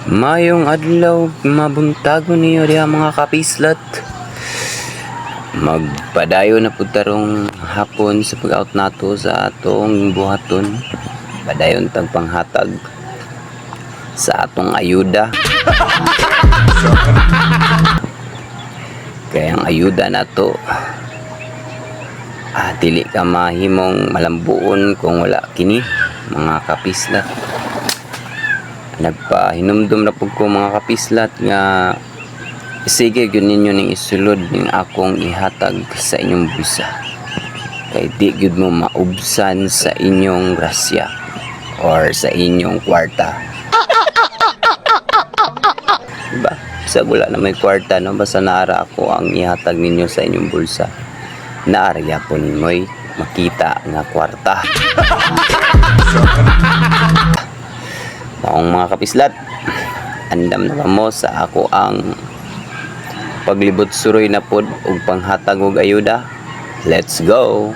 Mayong adlaw, mabuntago niyo diha mga kapislat. Magpadayo na pud tarong hapon sa pag-out nato sa atong buhaton. Padayon tag panghatag sa atong ayuda. Kaya ang ayuda nato dili ka mahimong malambuon kung wala kini mga kapislat. Nagpahinumdum na po ko mga kapislat nga sige yun ninyo ning isulod ning akong ihatag sa inyong bulsa, kay di gyud mo maubsan sa inyong grasya or sa inyong kwarta, diba? Sa wala na may kwarta, no? Basta naara ako ang ihatag ninyo sa inyong bulsa, naarya po mo'y makita nga kwarta. Maong mga kapislat, andam na mo sa ako ang paglibot suroy na pod ug panghatag og ayuda. Let's go.